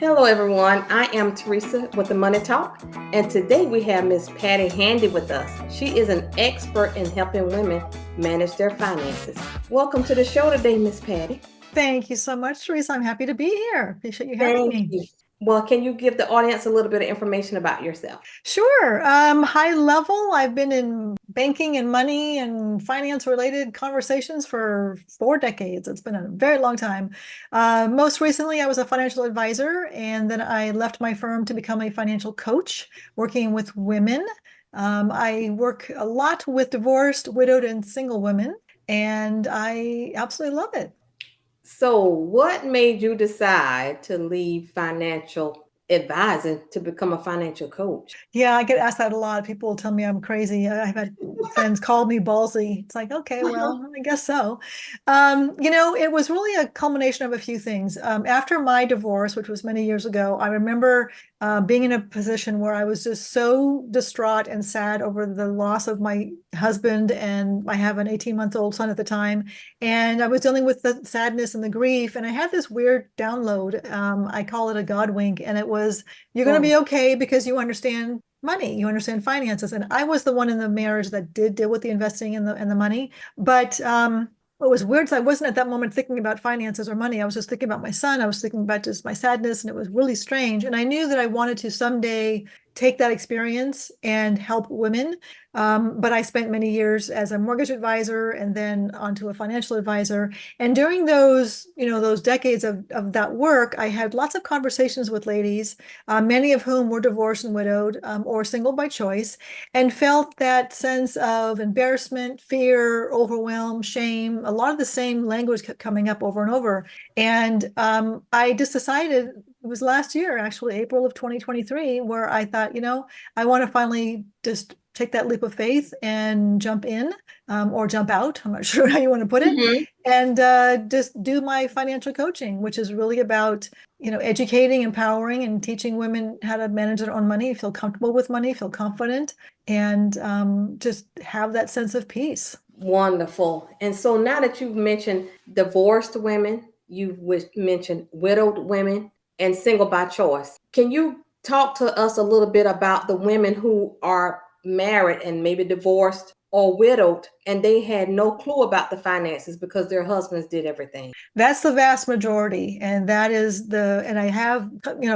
Hello, everyone. I am Theresa with the Money Talk, and today we have Miss Patti Handy with us. She is an expert in helping women manage their finances. Welcome to the show today, Miss Patti. Thank you so much, Theresa. I'm happy to be here. Appreciate you having Thank me. you. Well, can you give the audience a little bit of information about yourself? Sure. High level, I've been in banking and money and finance related conversations for 4 decades. It's been a very long time. Most recently, I was a financial advisor, and then I left my firm to become a financial coach, working with women. I work a lot with divorced, widowed, and single women, and I absolutely love it. So, what made you decide to leave financial advising to become a financial coach? Yeah, I get asked that a lot. People tell me I'm crazy. I've had friends call me ballsy. It's like, okay, well, I guess so. It was really a culmination of a few things. After my divorce, which was many years ago, I remember being in a position where I was just so distraught and sad over the loss of my husband, and I have an 18-month-old son at the time, and I was dealing with the sadness and the grief, and I had this weird download. I call it a God wink, and it was, you're going to be okay because you understand money, you understand finances. And I was the one in the marriage that did deal with the investing and the money. But what was weird is I wasn't at that moment thinking about finances or money. I was just thinking about my son. I was thinking about just my sadness, and it was really strange. And I knew that I wanted to someday take that experience and help women. But I spent many years as a mortgage advisor and then onto a financial advisor. And during those decades of that work, I had lots of conversations with ladies, many of whom were divorced and widowed, or single by choice, and felt that sense of embarrassment, fear, overwhelm, shame. A lot of the same language kept coming up over and over. And I just decided, it was last year, actually, April of 2023, where I thought, I want to finally just take that leap of faith and jump in, or jump out. I'm not sure how you want to put it. Mhm. And just do my financial coaching, which is really about, educating, empowering, and teaching women how to manage their own money, feel comfortable with money, feel confident, and just have that sense of peace. Wonderful. And so now that you've mentioned divorced women, you've mentioned widowed women and single by choice. Can you talk to us a little bit about the women who are married and maybe divorced or widowed and they had no clue about the finances because their husbands did everything? That's the vast majority, and and I have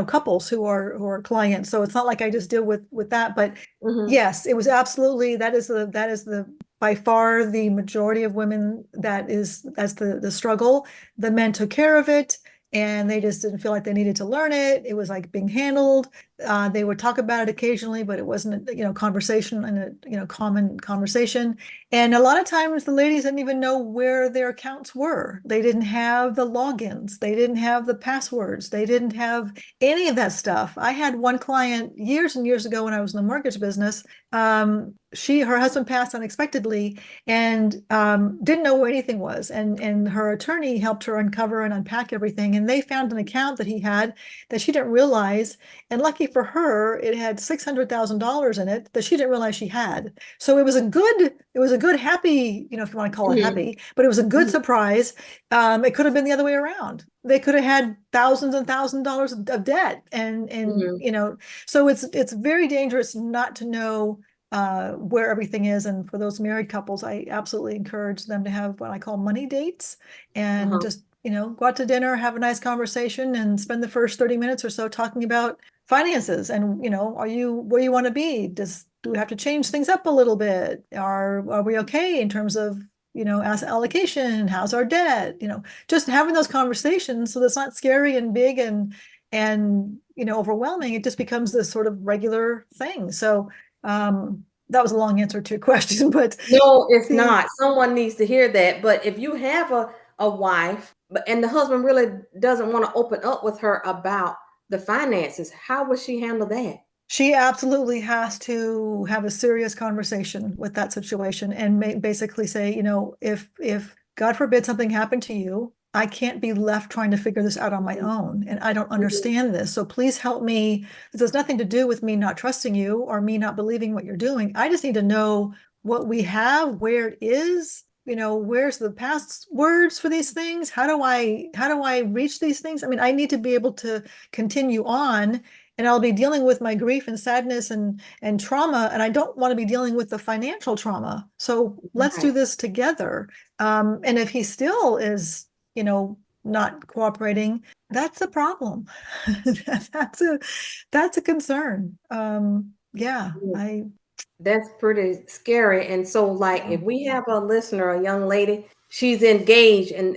couples who are clients, so it's not like I just deal with that. But Mhm. yes, it was absolutely, that is the by far the majority of women. That's the struggle. The men took care of it, and they just didn't feel like they needed to learn it. It was like being handled. They would talk about it occasionally, but it wasn't conversation and a common conversation. And a lot of times the ladies didn't even know where their accounts were. They didn't have the logins. They didn't have the passwords. They didn't have any of that stuff. I had one client years and years ago when I was in the mortgage business. Her husband passed unexpectedly, and didn't know where anything was. And her attorney helped her uncover and unpack everything. And they found an account that he had that she didn't realize. And lucky for her, it had $600,000 in it that she didn't realize she had. So it was a good, happy, if you want to call it Mhm. happy, but it was a good Mhm. surprise. It could have been the other way around. They could have had thousands and thousands of dollars of debt, and Mhm. so it's very dangerous not to know where everything is. And for those married couples, I absolutely encourage them to have what I call money dates, and Uh-huh. just go out to dinner, have a nice conversation, and spend the first 30 minutes or so talking about finances. And are you where you want to be? Do we have to change things up a little bit? Are we okay in terms of asset allocation? How's our debt? Just having those conversations, so that's not scary and big and overwhelming. It just becomes this sort of regular thing. So that was a long answer to your question, but No, it's the not. Someone needs to hear that. But if you have a wife, and the husband really doesn't want to open up with her about the finances, how would she handle that? she absolutely has to have a serious conversation with that situation, and basically say, if God forbid something happened to you, I can't be left trying to figure this out on my own, and I don't Mhm. understand this. So please help me. This has nothing to do with me not trusting you or me not believing what you're doing. I just need to know what we have, where it is, where's the passwords for these things? How do I reach these things? I mean, I need to be able to continue on, and I'll be dealing with my grief and sadness and trauma, and I don't want to be dealing with the financial trauma. So let's do Right. this together. And if he still is, not cooperating, that's a problem. That's a concern. Yeah, That's pretty scary. And so, like, yeah. if we have a listener, a young lady, she's engaged, and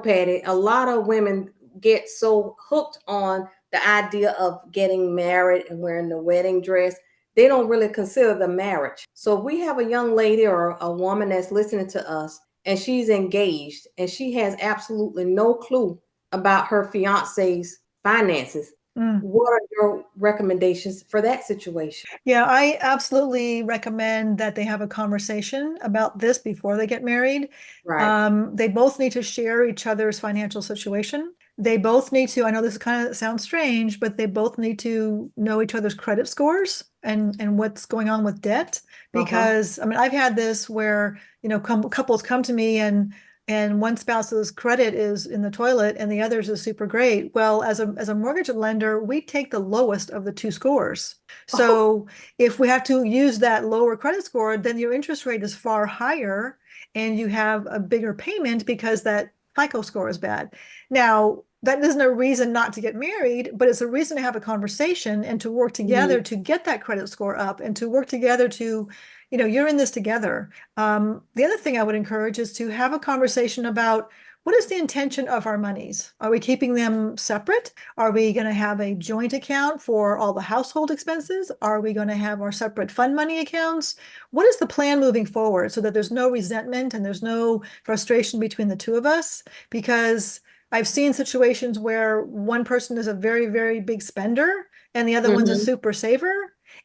Patty, a lot of women get so hooked on the idea of getting married and wearing the wedding dress, they don't really consider the marriage. So, if we have a young lady or a woman that's listening to us, and she's engaged, and she has absolutely no clue about her fiance's finances, Mm. what are your recommendations for that situation? Yeah, I absolutely recommend that they have a conversation about this before they get married. Right. They both need to share each other's financial situation. They both need to, I know this kind of sounds strange, but they both need to know each other's credit scores and what's going on with debt. Uh-huh. Because I mean, I've had this where, couples come to me and one spouse's credit is in the toilet and the other's is super great. Well, as a mortgage lender, we take the lowest of the two scores. So if we have to use that lower credit score, then your interest rate is far higher and you have a bigger payment because that FICO score is bad. Now, that isn't a reason not to get married, but it's a reason to have a conversation and to work together Mhm. to get that credit score up and to work together to, you're in this together. The other thing I would encourage is to have a conversation about what is the intention of our monies? Are we keeping them separate? Are we going to have a joint account for all the household expenses? Are we going to have our separate fund money accounts? What is the plan moving forward so that there's no resentment and there's no frustration between the two of us? Because I've seen situations where one person is a very, very big spender and the other one's a Mhm. super saver.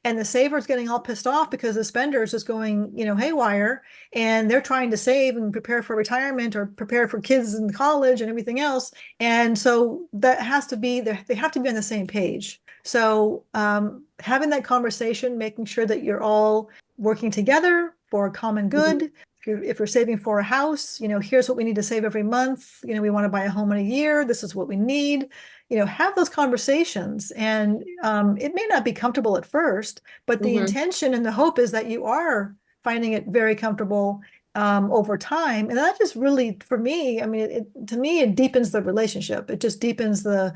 And the saver is getting all pissed off because the spender is just going, haywire, and they're trying to save and prepare for retirement or prepare for kids in college and everything else. And so that has to be, they have to be on the same page. So having that conversation, making sure that you're all working together for a common Mhm. good. If you're saving for a house, here's what we need to save every month. We want to buy a home in a year. This is what we need. Have those conversations. And it may not be comfortable at first, but the Mhm. intention and the hope is that you are finding it very comfortable over time. And that just really, for me, I mean, to me, it deepens the relationship. It just deepens the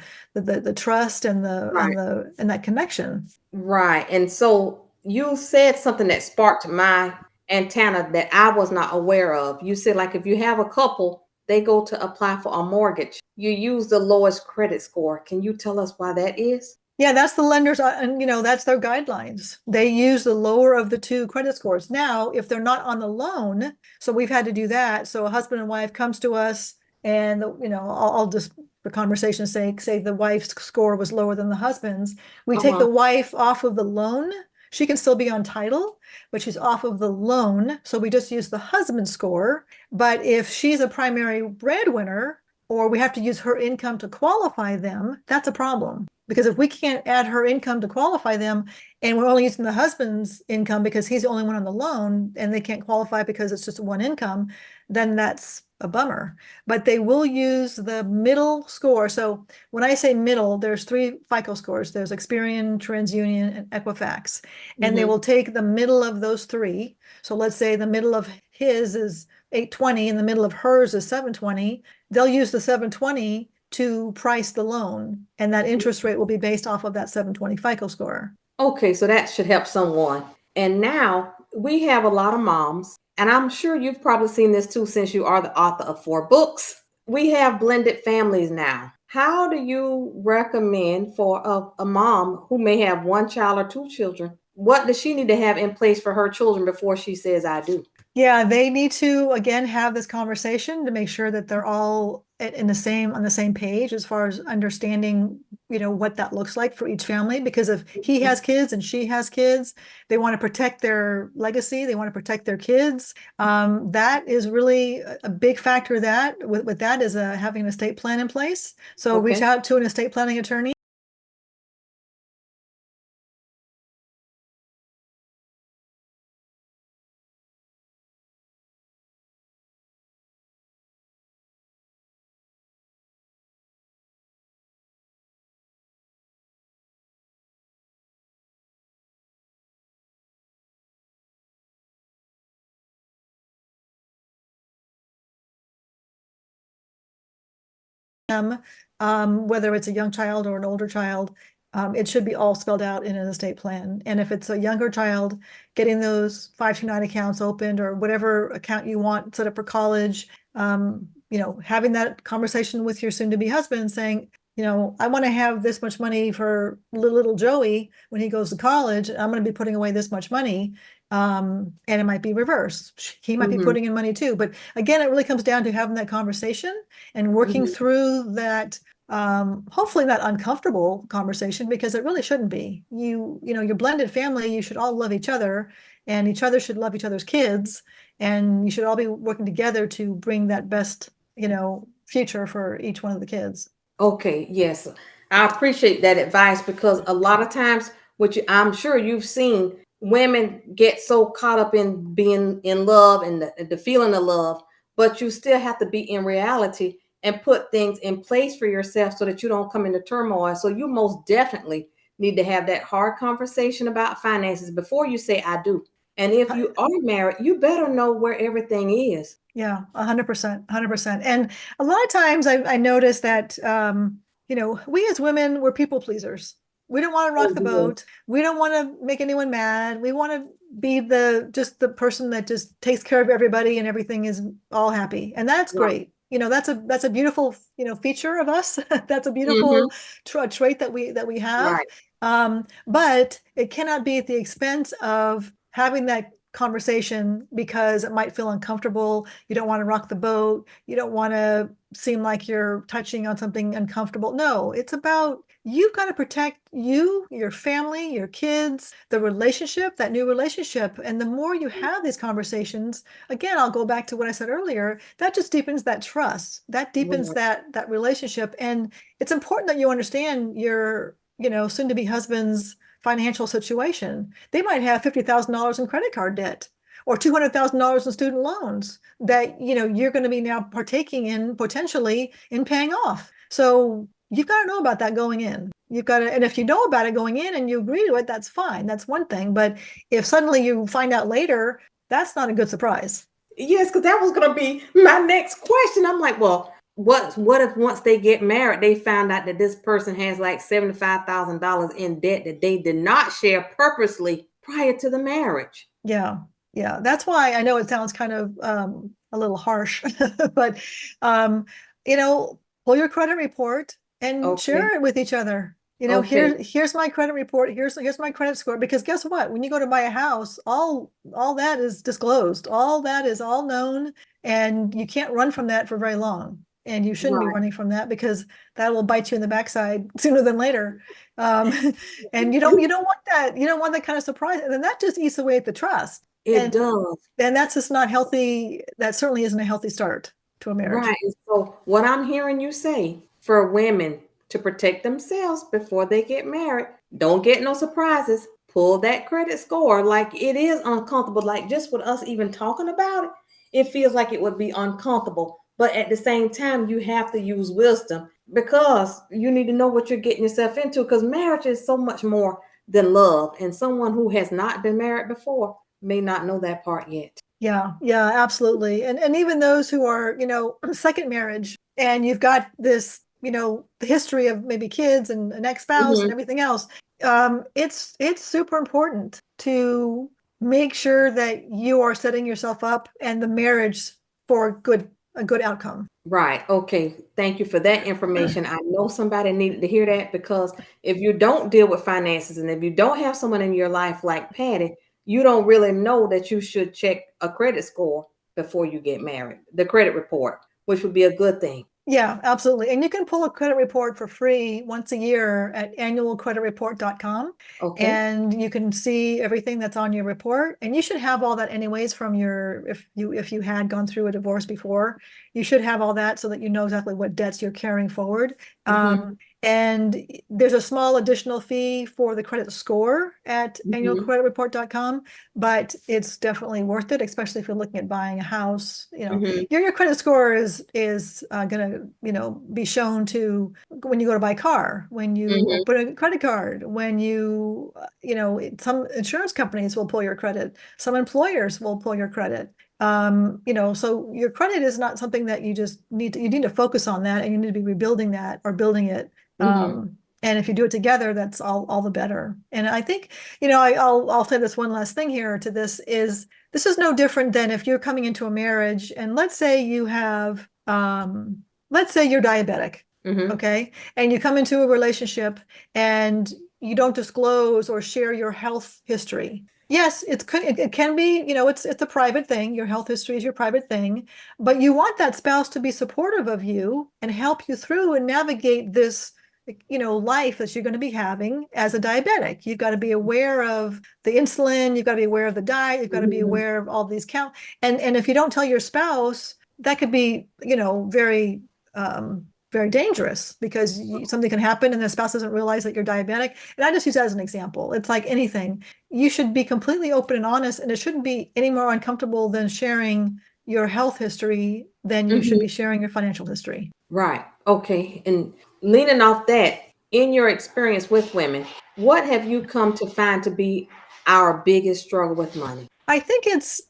trust and Right. that connection. Right. And so you said something that sparked my antenna that I was not aware of. You said, like, if you have a couple, they go to apply for a mortgage. You use the lowest credit score. Can you tell us why that is? Yeah, that's the lenders, and that's their guidelines. They use the lower of the two credit scores. Now, if they're not on the loan, so we've had to do that. So a husband and wife comes to us, and I'll just for conversation's sake say the wife's score was lower than the husband's. We take Uh-huh. the wife off of the loan. She can still be on title, but she's off of the loan. So we just use the husband's score. But if she's a primary breadwinner, or we have to use her income to qualify them, that's a problem. Because if we can't add her income to qualify them, and we're only using the husband's income because he's the only one on the loan, and they can't qualify because it's just one income, then that's a bummer. But they will use the middle score. So when I say middle, there's three FICO scores. There's Experian, TransUnion, and Equifax. And they will Mhm. take the middle of those three. So let's say the middle of his is 820 and the middle of hers is 720. They'll use the 720 to price the loan, and that interest rate will be based off of that 720 FICO score. Okay, so that should help someone. And now we have a lot of moms, and I'm sure you've probably seen this too since you are the author of 4 books. We have blended families now. How do you recommend for a mom who may have one child or 2 children? What does she need to have in place for her children before she says, I do? Yeah, they need to again have this conversation to make sure that they're all on the same page as far as understanding, what that looks like for each family. Because if he has kids and she has kids, they want to protect their legacy, they want to protect their kids. That is really a big factor. That with that is having an estate plan in place. So reach Okay. out to an estate planning attorney. whether it's a young child or an older child, it should be all spelled out in an estate plan. And if it's a younger child, getting those 529 accounts opened or whatever account you want set up for college, having that conversation with your soon-to-be husband saying, I want to have this much money for little Joey when he goes to college. I'm going to be putting away this much money. And it might be reversed. He might be putting in money too. But again, it really comes down to having that conversation and working through that, hopefully not uncomfortable conversation, because it really shouldn't be. Your blended family, you should all love each other, and each other should love each other's kids. And you should all be working together to bring that best, future for each one of the kids. Okay, yes. I appreciate that advice, because a lot of times, which I'm sure you've seen, women get so caught up in being in love and the feeling of love, but you still have to be in reality and put things in place for yourself so that you don't come into turmoil. So you most definitely need to have that hard conversation about finances before you say I do. And if you are married, you better know where everything is. Yeah, 100%, 100%. And a lot of times I notice that, we as women, we're people pleasers. We don't want to rock the boat. We don't want to make anyone mad. We want to be just the person that just takes care of everybody and everything is all happy. And that's great. That's a beautiful, feature of us. That's a beautiful trait that we have. Right. But it cannot be at the expense of having that conversation, because it might feel uncomfortable. You don't want to rock the boat. You don't want to seem like you're touching on something uncomfortable. No, it's about, you've got to protect you, your family, your kids, the relationship, that new relationship. And the more you have these conversations, again, I'll go back to what I said earlier, that just deepens that trust. That deepens that relationship. And it's important that you understand your, soon-to-be husband's financial situation. They might have $50,000 in credit card debt or $200,000 in student loans that you're going to be now partaking in, potentially in paying off. So you've got to know about that going in. You've got to, and if you know about it going in and you agree to it, that's fine. That's one thing. But if suddenly you find out later, that's not a good surprise. Yes, because that was going to be my next question. I'm like, well, what if once they get married, they found out that this person has like $75,000 in debt that they did not share purposely prior to the marriage? Yeah. Yeah. That's why I know it sounds kind of a little harsh, but pull your credit report and share it with each other. Here's my credit report. Here's my credit score. Because guess what? When you go to buy a house, all that is disclosed. All that is all known, and you can't run from that for very long. And you shouldn't be running from that, because that will bite you in the backside sooner than later. And you don't want that. You don't want that kind of surprise. And then that just eats away at the trust. It does. And that's just not healthy. That certainly isn't a healthy start to a marriage. Right. So what I'm hearing you say, for women to protect themselves before they get married, don't get no surprises. Pull that credit score. Like, it is uncomfortable. Like, just with us even talking about it, it feels like it would be uncomfortable. But at the same time, you have to use wisdom, because you need to know what you're getting yourself into, because marriage is so much more than love. And someone who has not been married before may not know that part yet. Yeah, absolutely. And even those who are, second marriage, and you've got this, the history of maybe kids and an ex-spouse and everything else, it's super important to make sure that you are setting yourself up and the marriage for a good outcome. Right. Okay. Thank you for that information. I know somebody needed to hear that, because if you don't deal with finances and if you don't have someone in your life like Patti, you don't really know that you should check a credit score before you get married, the credit report, which would be a good thing. Yeah, absolutely. And you can pull a credit report for free once a year at annualcreditreport.com. Okay. And you can see everything that's on your report. And you should have all that anyways from if you had gone through a divorce before, you should have all that so that you know exactly what debts you're carrying forward. And there's a small additional fee for the credit score at annualcreditreport.com, but it's definitely worth it, especially if you're looking at buying a house. Your credit score is going to be shown to when you go to buy a car, when you open a credit card, when some insurance companies will pull your credit, some employers will pull your credit. So your credit is not something that you just you need to focus on that, and you need to be rebuilding that or building it. And if you do it together, that's all the better. And I think, I'll say this one last thing here to this is no different than if you're coming into a marriage and let's say you have, let's say you're diabetic, okay? And you come into a relationship and you don't disclose or share your health history. Yes, it can be, it's a private thing. Your health history is your private thing, but you want that spouse to be supportive of you and help you through and navigate this, life that you're going to be having as a diabetic. You've got to be aware of the insulin, you've got to be aware of the diet, you've got to be aware of all these count. And if you don't tell your spouse, that could be, very very dangerous because something can happen and the spouse doesn't realize that you're diabetic. And I just use that as an example. It's like anything. You should be completely open and honest, and it shouldn't be any more uncomfortable than sharing your health history than you should be sharing your financial history. Right. Okay. And leaning off that, in your experience with women, what have you come to find to be our biggest struggle with money? I think it's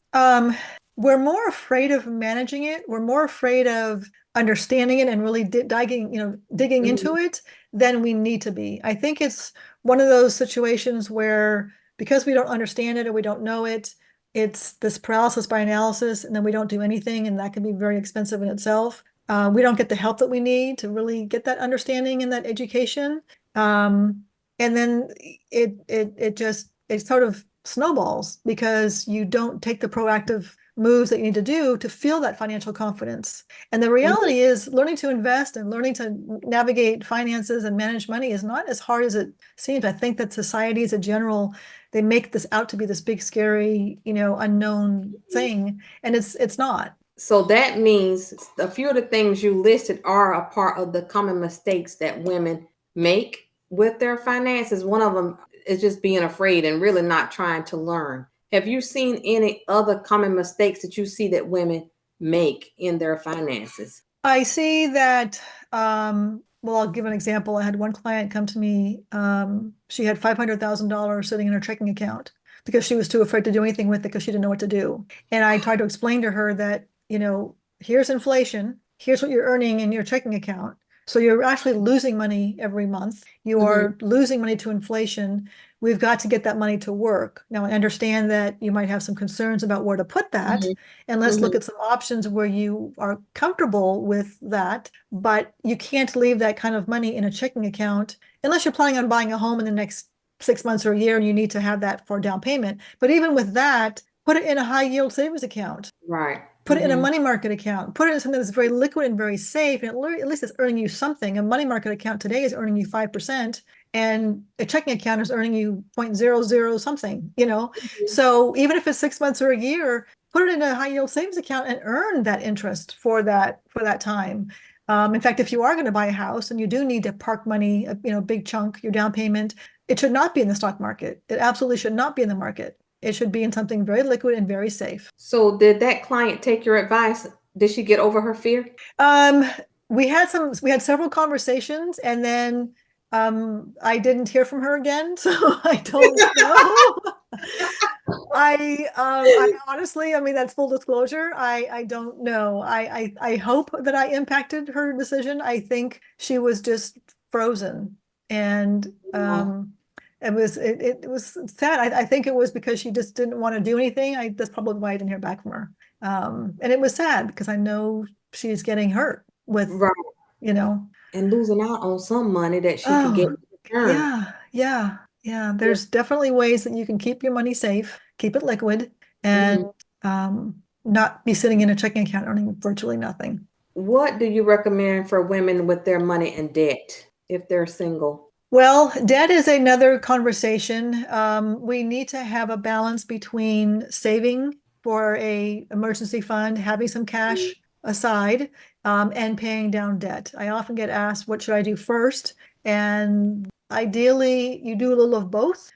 we're more afraid of managing it. We're more afraid of understanding it and really digging into it than we need to be. I think it's one of those situations where because we don't understand it or we don't know it, it's this paralysis by analysis, and then we don't do anything, and that can be very expensive in itself. We don't get the help that we need to really get that understanding and that education. And then it sort of snowballs because you don't take the proactive moves that you need to do to feel that financial confidence. And the reality is learning to invest and learning to navigate finances and manage money is not as hard as it seems. I think that society as a general, they make this out to be this big, scary, unknown thing. And it's not. So that means a few of the things you listed are a part of the common mistakes that women make with their finances. One of them is just being afraid and really not trying to learn. Have you seen any other common mistakes that you see that women make in their finances? I see that, well, I'll give an example. I had one client come to me. She had $500,000 sitting in her checking account because she was too afraid to do anything with it because she didn't know what to do. And I tried to explain to her that, here's inflation, here's what you're earning in your checking account. So you're actually losing money every month. You are losing money to inflation. We've got to get that money to work. Now, I understand that you might have some concerns about where to put that, and let's look at some options where you are comfortable with that, but you can't leave that kind of money in a checking account unless you're planning on buying a home in the next 6 months or a year and you need to have that for down payment. But even with that, put it in a high yield savings account. Right. Put it in a money market account. Put it in something that's very liquid and very safe. And at least it's earning you something. A money market account today is earning you 5%. And a checking account is earning you 0.00 something, So even if it's 6 months or a year, put it in a high yield savings account and earn that interest for that time. In fact, if you are going to buy a house and you do need to park money, a big chunk, your down payment, it should not be in the stock market. It absolutely should not be in the market. It should be in something very liquid and very safe. So did that client take your advice? Did she get over her fear? We had several conversations, and then I didn't hear from her again, so I don't know. I honestly, that's full disclosure. I don't know. I hope that I impacted her decision. I think she was just frozen, and it was sad. I think it was because she just didn't want to do anything. That's probably why I didn't hear back from her. And it was sad because I know she's getting hurt with, and losing out on some money that she could get returned. Yeah. There's definitely ways that you can keep your money safe, keep it liquid, and not be sitting in a checking account earning virtually nothing. What do you recommend for women with their money and debt if they're single? Well, debt is another conversation. We need to have a balance between saving for a emergency fund, having some cash aside, and paying down debt. I often get asked, what should I do first? And ideally, you do a little of both,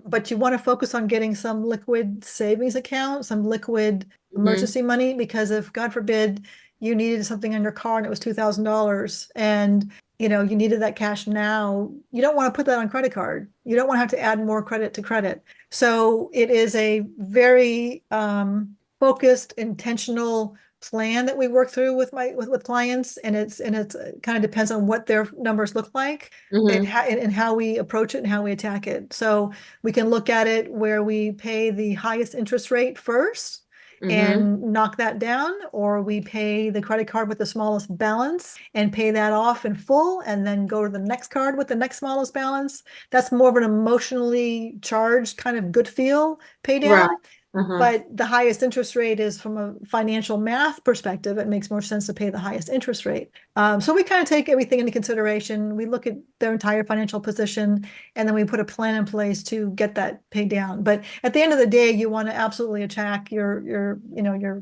but you want to focus on getting some liquid savings account, some liquid emergency money, because if, God forbid, you needed something on your car and it was $2,000 and you needed that cash now, you don't want to put that on credit card. You don't want to have to add more credit to credit. So it is a very focused, intentional plan that we work through with clients, and it's kind of depends on what their numbers look like and how we approach it and how we attack it. So we can look at it where we pay the highest interest rate first and knock that down, or we pay the credit card with the smallest balance and pay that off in full, and then go to the next card with the next smallest balance. That's more of an emotionally charged kind of good feel pay down. Right. But the highest interest rate is, from a financial math perspective, it makes more sense to pay the highest interest rate. So we kind of take everything into consideration. We look at their entire financial position, and then we put a plan in place to get that paid down. But at the end of the day, you want to absolutely attack your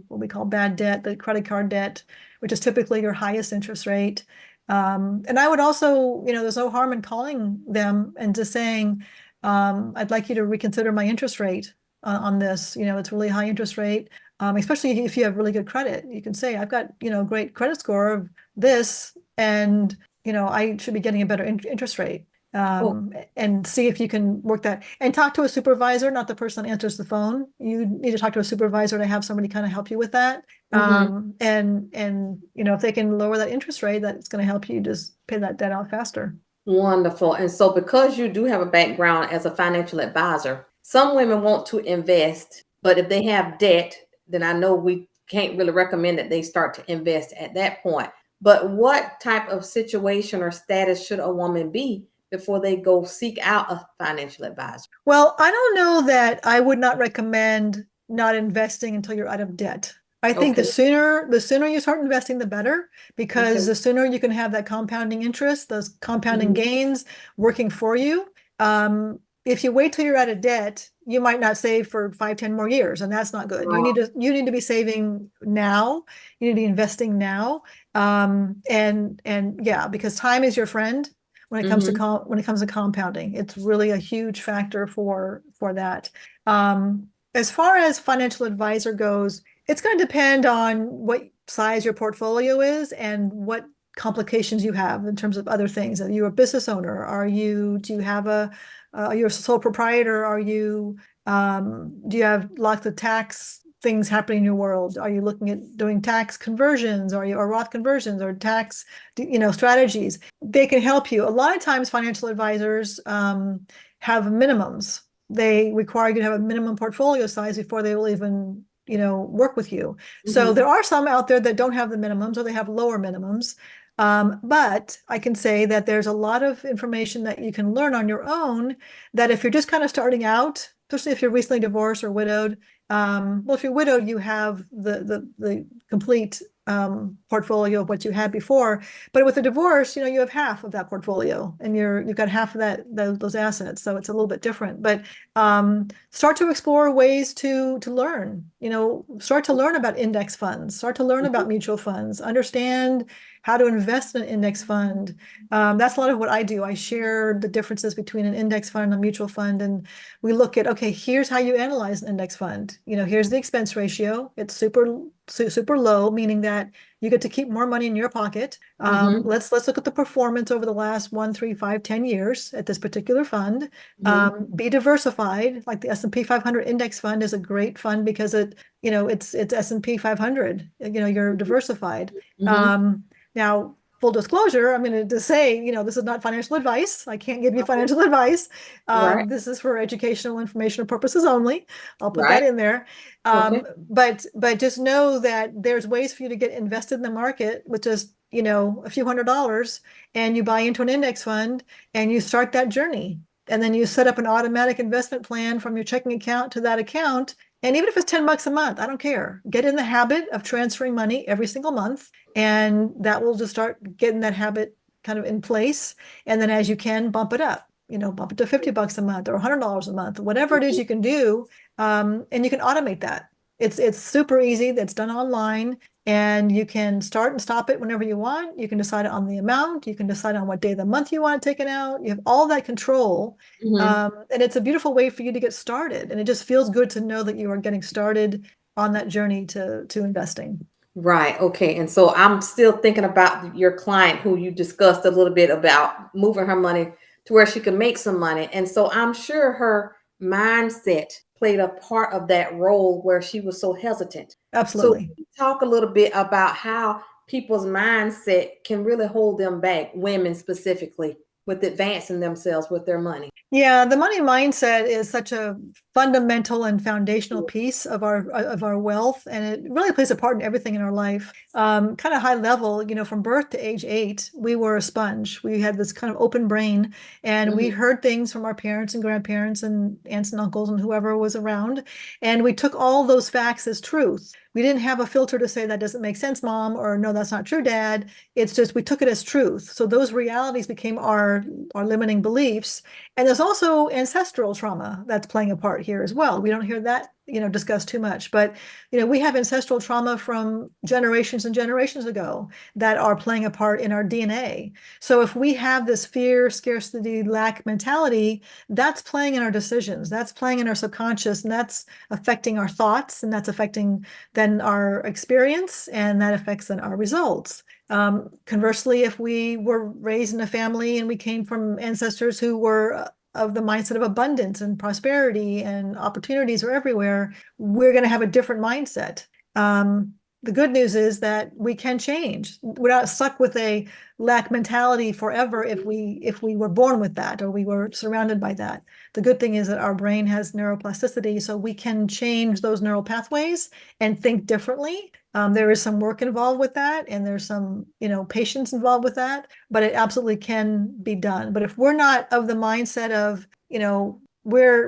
what we call bad debt, the credit card debt, which is typically your highest interest rate. And I would also, there's no harm in calling them and just saying, I'd like you to reconsider my interest rate on this. It's really high interest rate, especially if you have really good credit. You can say, I've got, great credit score of this, and, I should be getting a better interest rate. And see if you can work that, and talk to a supervisor, not the person that answers the phone. You need to talk to a supervisor to have somebody kind of help you with that. And if they can lower that interest rate, that's going to help you just pay that debt out faster. Wonderful. And so, because you do have a background as a financial advisor, some women want to invest, but if they have debt, then I know we can't really recommend that they start to invest at that point. But what type of situation or status should a woman be before they go seek out a financial advisor? Well, I don't know that I would not recommend not investing until you're out of debt. I think the sooner you start investing, the better, because the sooner you can have that compounding interest, those compounding gains working for you. If you wait till you're out of debt, you might not save for 5-10 more years, and that's not good. Wow. You need to be saving now. You need to be investing now. And yeah, because time is your friend when it comes to compounding. It's really a huge factor for that. As far as financial advisor goes, it's going to depend on what size your portfolio is and what complications you have in terms of other things. Are you a business owner? Do you have you're a sole proprietor? Do you have lots of tax things happening in your world? Are you looking at doing tax conversions, or Roth conversions, or tax, strategies? They can help you. A lot of times financial advisors have minimums. They require you to have a minimum portfolio size before they will even, work with you. So there are some out there that don't have the minimums, or they have lower minimums. But I can say that there's a lot of information that you can learn on your own, that if you're just kind of starting out, especially if you're recently divorced or widowed. Well, if you're widowed, you have the complete portfolio of what you had before. But with a divorce, you have half of that portfolio, and you've got half of those assets. So it's a little bit different. But start to explore ways to learn. Start to learn about index funds. Start to learn about mutual funds. Understand how to invest in an index fund. That's a lot of what I do. I share the differences between an index fund and a mutual fund, and we look at, okay, here's how you analyze an index fund. Here's the expense ratio. It's super low, meaning that you get to keep more money in your pocket. Let's look at the performance over the last 1, 3, 5, 10 years at this particular fund. Be diversified. Like the S&P 500 index fund is a great fund because it's S&P 500. You're diversified. Now, full disclosure, I'm going to just say, this is not financial advice. I can't give you financial advice. This is for educational, informational purposes only. I'll put that in there. But just know that there's ways for you to get invested in the market with just, a few $100s, and you buy into an index fund and you start that journey. And then you set up an automatic investment plan from your checking account to that account. And even if it's $10 a month, I don't care. Get in the habit of transferring money every single month, and that will just start getting that habit kind of in place. And then as you can, bump it up, bump it to $50 a month or $100 a month, whatever it is you can do. And you can automate that. It's super easy. That's done online, and you can start and stop it whenever you want. You can decide on the amount. You can decide on what day of the month you want to take it out. You have all that control. And it's a beautiful way for you to get started. And it just feels good to know that you are getting started on that journey to investing. Right. Okay. And so I'm still thinking about your client who you discussed a little bit about moving her money to where she can make some money. And so I'm sure her mindset played a part of that role where she was so hesitant. Absolutely. So talk a little bit about how people's mindset can really hold them back, women specifically, with advancing themselves with their money. Yeah, the money mindset is such a fundamental and foundational piece of our wealth, and it really plays a part in everything in our life. Kind of high level, from birth to age 8, we were a sponge. We had this kind of open brain, and we heard things from our parents and grandparents and aunts and uncles and whoever was around, and we took all those facts as truth. We didn't have a filter to say that doesn't make sense, Mom, or no, that's not true, Dad. It's just we took it as truth. So those realities became our limiting beliefs. And there's also ancestral trauma that's playing a part here as well. We don't hear that, discussed too much, but, we have ancestral trauma from generations and generations ago that are playing a part in our DNA. So if we have this fear, scarcity, lack mentality, that's playing in our decisions, that's playing in our subconscious, and that's affecting our thoughts, and that's affecting then our experience, and that affects then our results. Conversely, if we were raised in a family and we came from ancestors who were of the mindset of abundance and prosperity and opportunities are everywhere, we're going to have a different mindset. The good news is that we can change. We're not stuck with a lack mentality forever if we were born with that or we were surrounded by that. The good thing is that our brain has neuroplasticity, so we can change those neural pathways and think differently. There is some work involved with that, and there's some, patience involved with that, but it absolutely can be done. But if we're not of the mindset of, we're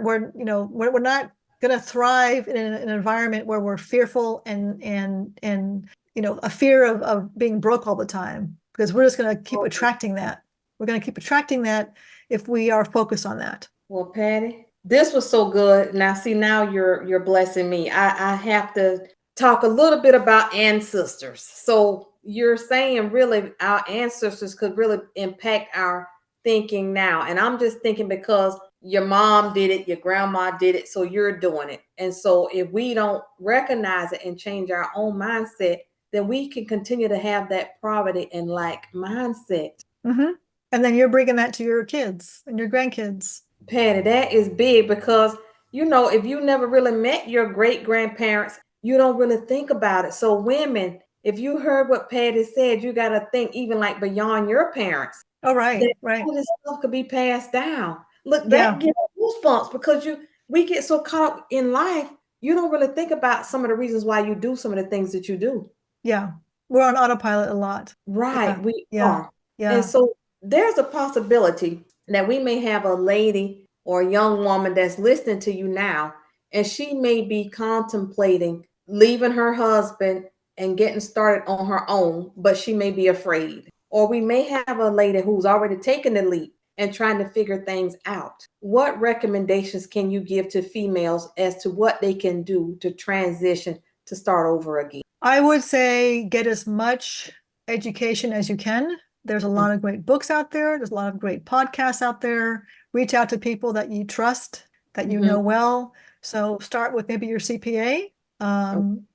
not going to thrive in an environment where we're fearful and a fear of being broke all the time, because we're just going to keep attracting that. We're going to keep attracting that if we are focused on that. Well, Patti, this was so good. Now, see, now you're blessing me. I have to talk a little bit about ancestors. So you're saying really our ancestors could really impact our thinking now. And I'm just thinking because your mom did it, your grandma did it, so you're doing it. And so if we don't recognize it and change our own mindset, then we can continue to have that poverty and lack mindset. Mm-hmm. And then you're bringing that to your kids and your grandkids. Patti, that is big because, if you never really met your great grandparents, you don't really think about it. So women, if you heard what Patti said, you got to think even like beyond your parents. Oh, right, That right. all this stuff could be passed down. Look, Yeah. that gives goosebumps because we get so caught up in life, you don't really think about some of the reasons why you do some of the things that you do. Yeah. We're on autopilot a lot. Right, Yeah. we Yeah. are. Yeah. And so there's a possibility that we may have a lady or a young woman that's listening to you now, and she may be contemplating leaving her husband and getting started on her own, but she may be afraid. Or we may have a lady who's already taken the leap and trying to figure things out. What recommendations can you give to females as to what they can do to transition to start over again? I would say get as much education as you can. There's a lot of great books out there. There's a lot of great podcasts out there. Reach out to people that you trust, that you know well. So start with maybe your CPA,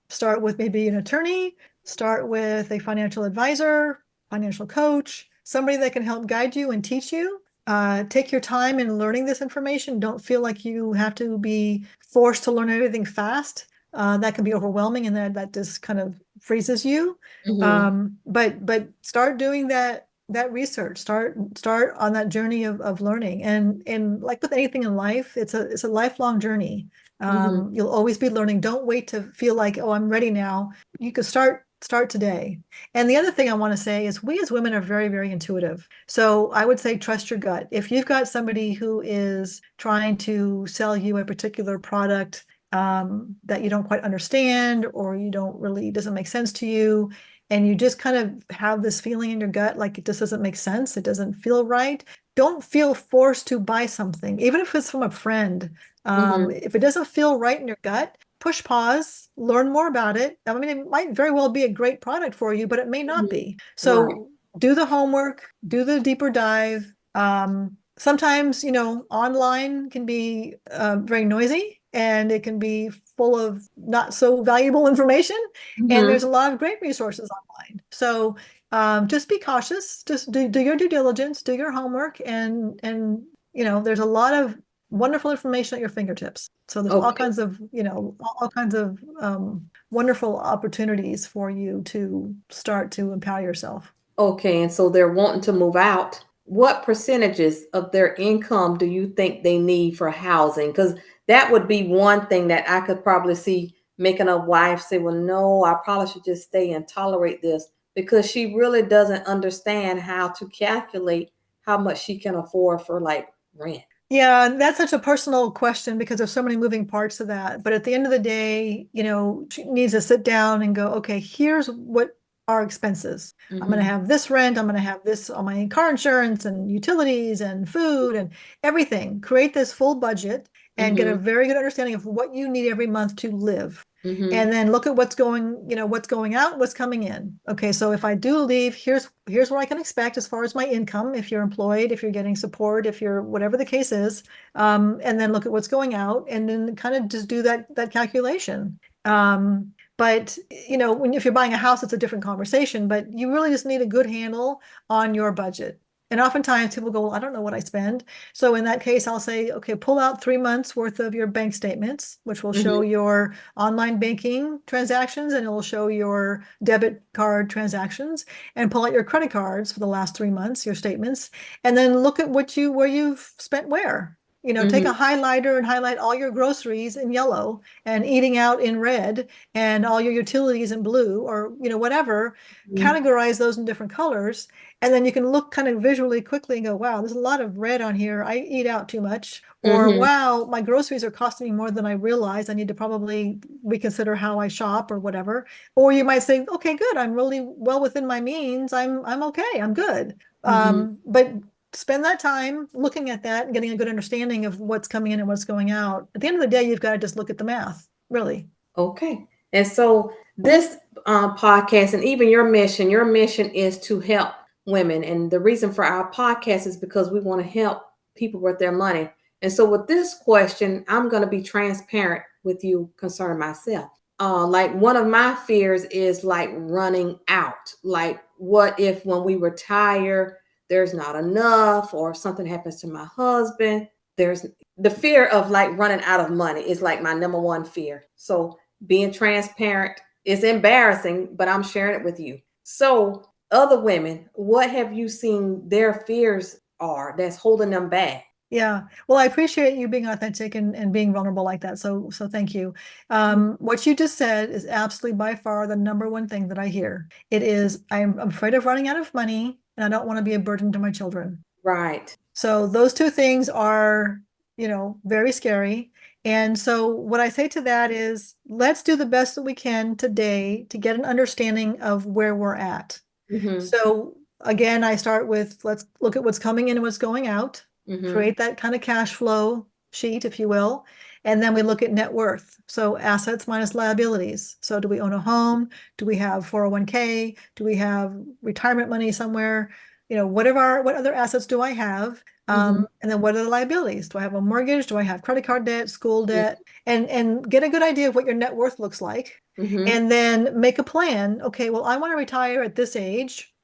start with maybe an attorney, start with a financial advisor, financial coach, somebody that can help guide you and teach you. Take your time in learning this information. Don't feel like you have to be forced to learn everything fast. That can be overwhelming, and that just kind of freezes you. But start doing that research. Start on that journey of learning. And like with anything in life, it's a lifelong journey. You'll always be learning. Don't wait to feel like, oh, I'm ready now. You could start today. And the other thing I want to say is we as women are very, very intuitive. So I would say trust your gut. If you've got somebody who is trying to sell you a particular product that you don't quite understand, or you don't really, doesn't make sense to you, and you just kind of have this feeling in your gut like it just doesn't make sense, it doesn't feel right, don't feel forced to buy something, even if it's from a friend. If it doesn't feel right in your gut, push pause, learn more about it. I mean, it might very well be a great product for you, but it may not be. So do the homework, do the deeper dive. Sometimes, online can be very noisy, and it can be full of not so valuable information. And there's a lot of great resources online. So just be cautious, just do your due diligence, do your homework. And there's a lot of wonderful information at your fingertips. So there's all Okay. kinds of, all kinds of wonderful opportunities for you to start to empower yourself. Okay, and so they're wanting to move out. What percentages of their income do you think they need for housing? Because that would be one thing that I could probably see making a wife say, well, no, I probably should just stay and tolerate this because she really doesn't understand how to calculate how much she can afford for like rent. Yeah, that's such a personal question because there's so many moving parts to that. But at the end of the day, she needs to sit down and go, okay, here's what our expenses. I'm going to Mm-hmm. have this rent. I'm going to have this on my car insurance and utilities and food and everything. Create this full budget and get a Mm-hmm. very good understanding of what you need every month to live. Mm-hmm. And then look at what's going out, what's coming in. Okay, so if I do leave, here's what I can expect as far as my income, if you're employed, if you're getting support, if you're whatever the case is. And then look at what's going out and then kind of just do that calculation. But if you're buying a house, it's a different conversation, but you really just need a good handle on your budget. And oftentimes people go, well, I don't know what I spend. So in that case, I'll say, okay, pull out 3 months worth of your bank statements, which will show Mm-hmm. your online banking transactions and it will show your debit card transactions, and pull out your credit cards for the last 3 months, your statements, and then look at where you've spent where. Take Mm-hmm. a highlighter and highlight all your groceries in yellow and eating out in red and all your utilities in blue, or whatever. Categorize those in different colors, and then you can look kind of visually quickly and go, wow, there's a lot of red on here. I eat out too much. Or, Mm-hmm. wow, my groceries are costing me more than I realized. I need to probably reconsider how I shop or whatever. Or you might say, okay, good. I'm really well within my means. I'm okay. I'm good. Mm-hmm. But spend that time looking at that and getting a good understanding of what's coming in and what's going out. At the end of the day, you've got to just look at the math, really. Okay. And so this podcast and even your mission is to help women. And the reason for our podcast is because we want to help people with their money. And so with this question, I'm going to be transparent with you concerning myself. Like one of my fears is like running out. Like what if when we retire, there's not enough or something happens to my husband? There's the fear of like running out of money is like my number one fear. So being transparent is embarrassing, but I'm sharing it with you. So, other women, what have you seen their fears are that's holding them back? Yeah. Well, I appreciate you being authentic and being vulnerable like that. So thank you. What you just said is absolutely by far the number one thing that I hear. It is, I'm afraid of running out of money and I don't want to be a burden to my children. Right. So those two things are, very scary. And so what I say to that is, let's do the best that we can today to get an understanding of where we're at. Mm-hmm. So again, I start with, let's look at what's coming in and what's going out, Mm-hmm. create that kind of cash flow sheet, if you will. And then we look at net worth. So assets minus liabilities. So do we own a home? Do we have 401k? Do we have retirement money somewhere? What other assets do I have? Mm-hmm. And then what are the liabilities? Do I have a mortgage? Do I have credit card debt, school debt? And get a good idea of what your net worth looks like. Mm-hmm. And then make a plan. Okay, well, I want to retire at this age.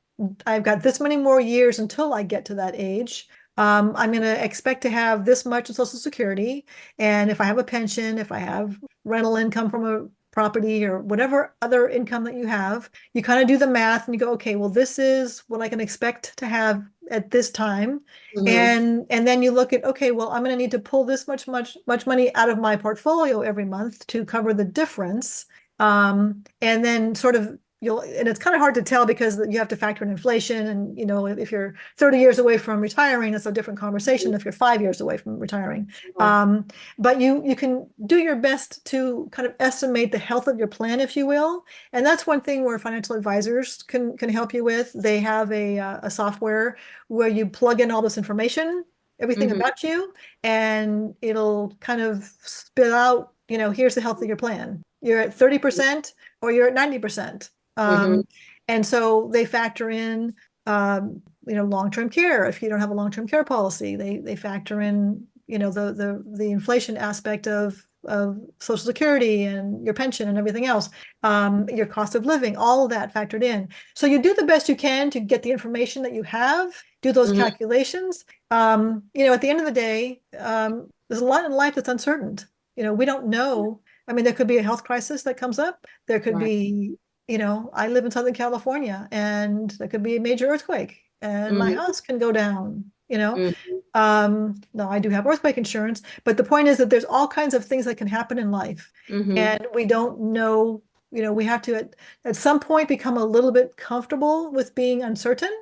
I've got this many more years until I get to that age. I'm going to expect to have this much in Social Security. And if I have a pension, if I have rental income from a property or whatever other income that you have, you kind of do the math and you go, okay, well, this is what I can expect to have at this time. Mm-hmm. And then you look at, okay, well, I'm going to need to pull this much money out of my portfolio every month to cover the difference. And then sort of and it's kind of hard to tell because you have to factor in inflation. And, if you're 30 years away from retiring, it's a different conversation if you're 5 years away from retiring. Right. But you can do your best to kind of estimate the health of your plan, if you will. And that's one thing where financial advisors can help you with. They have a software where you plug in all this information, everything Mm-hmm. about you, and it'll kind of spit out, here's the health of your plan. You're at 30% or you're at 90%. Mm-hmm. And so they factor in, long-term care. If you don't have a long-term care policy, they factor in, the inflation aspect of Social Security and your pension and everything else, your cost of living, all of that factored in. So you do the best you can to get the information that you have, do those calculations. At the end of the day, there's a lot in life that's uncertain. We don't know. I mean, there could be a health crisis that comes up. There could be, I live in Southern California, and there could be a major earthquake and my house can go down, No, I do have earthquake insurance, but the point is that there's all kinds of things that can happen in life. And we don't know, we have to at some point become a little bit comfortable with being uncertain,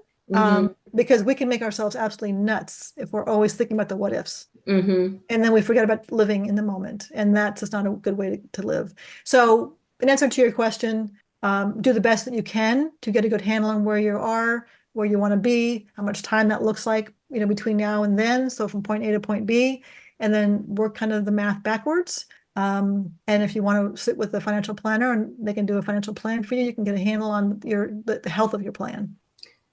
because we can make ourselves absolutely nuts if we're always thinking about the what ifs. And then we forget about living in the moment. And that's just not a good way to live. So in answer to your question, do the best that you can to get a good handle on where you are, where you want to be, how much time that looks like, between now and then. So from point A to point B, and then work kind of the math backwards. And if you want to sit with a financial planner and they can do a financial plan for you, you can get a handle on the health of your plan.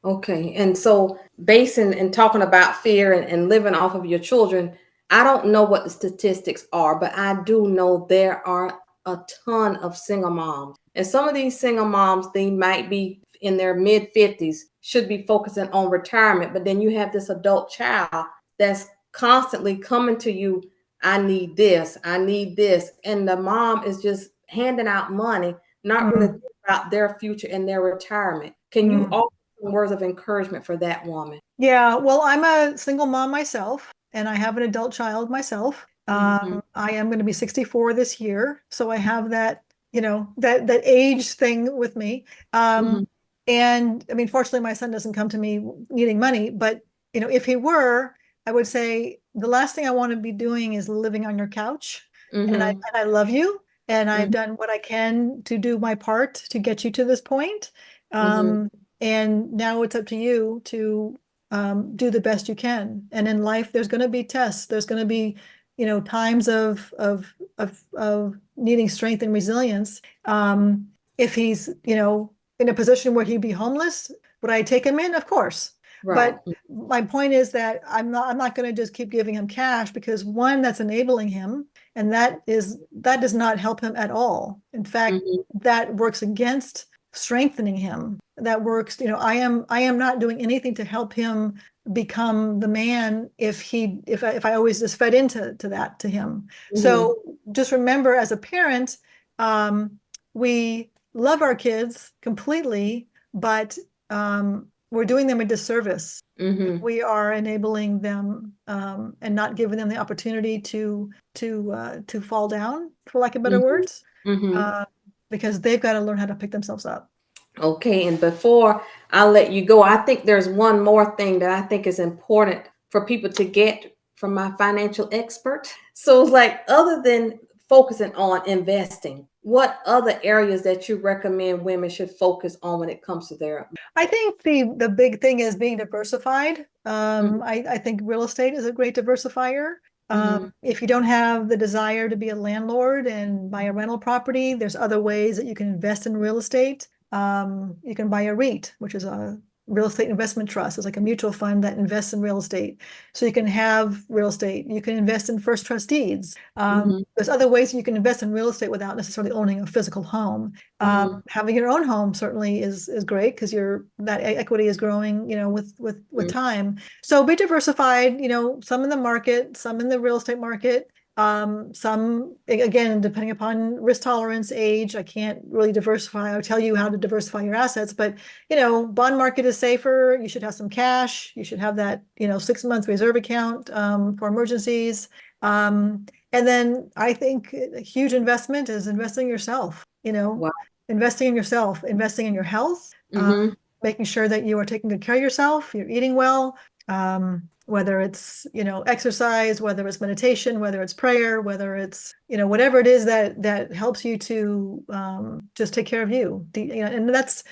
Okay. And so basing and talking about fear and living off of your children, I don't know what the statistics are, but I do know there are a ton of single moms. And some of these single moms, they might be in their mid 50s, should be focusing on retirement. But then you have this adult child that's constantly coming to you, I need this, I need this. And the mom is just handing out money, not really thinking about their future and their retirement. Can you offer some words of encouragement for that woman? Yeah, well, I'm a single mom myself, and I have an adult child myself. I am going to be 64 this year, so I have that, that age thing with me. And I mean, fortunately, my son doesn't come to me needing money, but if he were, I would say the last thing I want to be doing is living on your couch. And I love you, and I've done what I can to do my part to get you to this point. And now it's up to you to do the best you can. And in life, there's going to be tests. There's going to be, times of needing strength and resilience. If he's, in a position where he'd be homeless, would I take him in? Of course. Right. But my point is that I'm not going to just keep giving him cash, because one, that's enabling him, and that does not help him at all. In fact, that works against strengthening him. That works, I am not doing anything to help him become the man if I always just fed into that to him. So just remember, as a parent, we love our kids completely, but we're doing them a disservice. We are enabling them and not giving them the opportunity to fall down, for lack of better words, because they've got to learn how to pick themselves up. Okay, and before I let you go, I think there's one more thing that I think is important for people to get from my financial expert. So it's like, other than focusing on investing, what other areas that you recommend women should focus on when it comes to their? I think the big thing is being diversified. I think real estate is a great diversifier. If you don't have the desire to be a landlord and buy a rental property, there's other ways that you can invest in real estate. You can buy a REIT, which is a real estate investment trust. It's like a mutual fund that invests in real estate. So you can have real estate. You can invest in first trust deeds. There's other ways you can invest in real estate without necessarily owning a physical home. Having your own home certainly is great, because that equity is growing, with time. So be diversified, some in the market, some in the real estate market. Some, again, depending upon risk tolerance, age, I can't really diversify. I'll tell you how to diversify your assets, but, bond market is safer. You should have some cash. You should have that, 6-month reserve account, for emergencies. And then I think a huge investment is investing in yourself, investing in yourself, investing in your health, making sure that you are taking good care of yourself, you're eating well, whether it's, exercise, whether it's meditation, whether it's prayer, whether it's, whatever it is that helps you to just take care of you. And that's,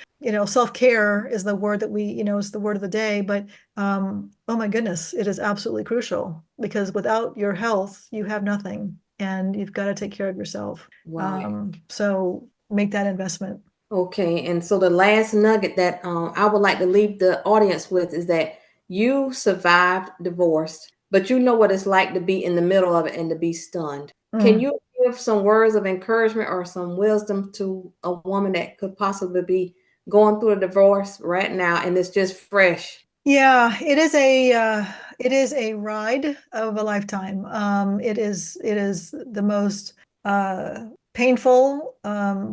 self-care is the word that is the word of the day. But oh my goodness, it is absolutely crucial, because without your health, you have nothing, and you've got to take care of yourself. Wow. So make that investment. Okay. And so the last nugget that I would like to leave the audience with is that you survived divorce, but you know what it's like to be in the middle of it and to be stunned. Can you give some words of encouragement or some wisdom to a woman that could possibly be going through a divorce right now and it's just fresh? Yeah, it is a ride of a lifetime. It is the most painful,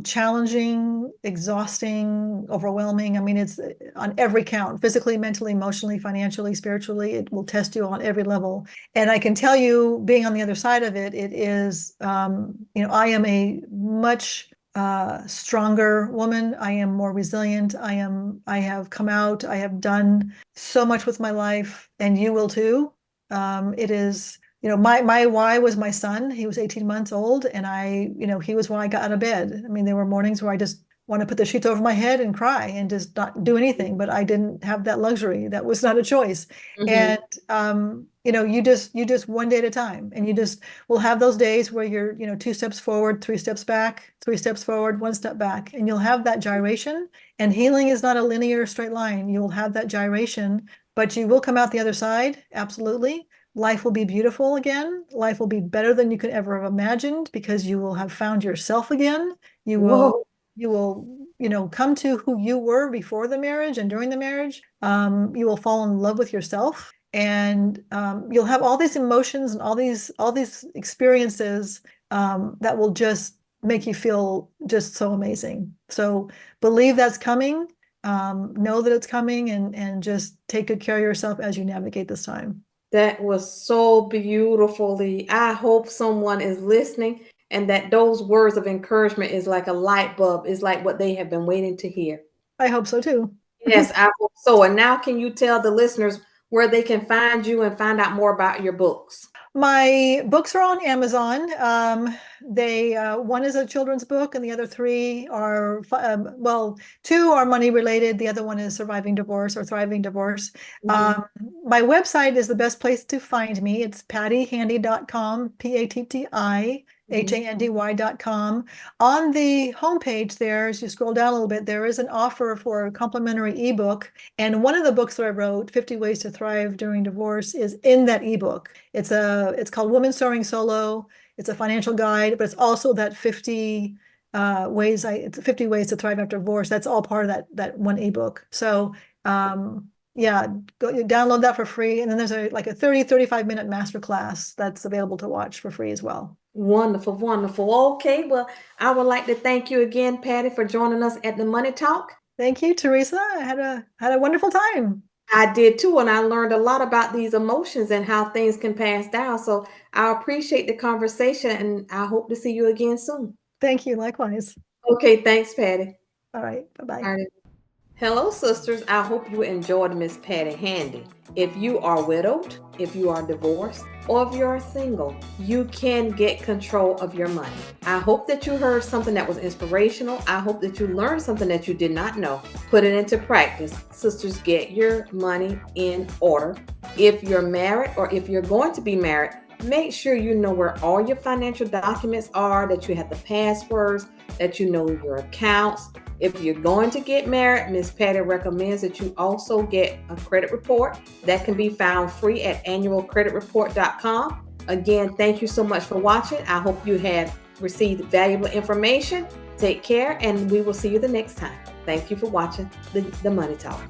challenging, exhausting, overwhelming. I mean, it's on every count, physically, mentally, emotionally, financially, spiritually. It will test you on every level. And I can tell you, being on the other side of it, it is, I am a much stronger woman. I am more resilient. I have come out. I have done so much with my life, and you will too. It is, my why was my son. He was 18 months old, and he was when I got out of bed. I mean, there were mornings where I just want to put the sheets over my head and cry and just not do anything, but I didn't have that luxury. That was not a choice. Mhm. And you just one day at a time, and you just will have those days where you're, two steps forward, three steps back, three steps forward, one step back, and you'll have that gyration. And healing is not a linear straight line. You'll have that gyration, but you will come out the other side. Absolutely. Life will be beautiful again. Life will be better than you could ever have imagined because you will have found yourself again. You will, Whoa. you will, come to who you were before the marriage and during the marriage. You will fall in love with yourself, and you'll have all these emotions and all these experiences that will just make you feel just so amazing. So believe that's coming. Know that it's coming, and just take good care of yourself as you navigate this time. That was so beautifully. I hope someone is listening and that those words of encouragement is like a light bulb, is like what they have been waiting to hear. I hope so too. Yes, I hope so. And now, can you tell the listeners where they can find you and find out more about your books? My books are on Amazon. They one is a children's book, and the other three are well, two are money related. The other one is surviving divorce or thriving divorce. Mhm. My website is the best place to find me. It's pattihandy.com, PATTIHANDY.com. On the homepage there, as you scroll down a little bit, there is an offer for a complimentary ebook. And one of the books that I wrote, 50 Ways to Thrive During Divorce, is in that ebook. It's called Woman Soaring Solo. It's a financial guide, but it's also that 50 it's 50 ways to thrive after divorce. That's all part of that one ebook. So yeah, you download that for free. And then there's like a 35-minute masterclass that's available to watch for free as well. Wonderful, wonderful. Okay, well, I would like to thank you again, Patty, for joining us at the Money Talk. Thank you, Theresa. I had a wonderful time. I did too, and I learned a lot about these emotions and how things can pass down. So I appreciate the conversation, and I hope to see you again soon. Thank you. Likewise. Okay, thanks, Patty. All right. Bye-bye. All right. Hello, sisters. I hope you enjoyed Miss Patti Handy. If you are widowed, if you are divorced, or if you are single, you can get control of your money. I hope that you heard something that was inspirational. I hope that you learned something that you did not know. Put it into practice. Sisters, get your money in order. If you're married or if you're going to be married, make sure you know where all your financial documents are, that you have the passwords, that you know your accounts. If you're going to get married, Miss Patti recommends that you also get a credit report that can be found free at annualcreditreport.com. Again, thank you so much for watching. I hope you have received valuable information. Take care, and we will see you the next time. Thank you for watching the Money Talk.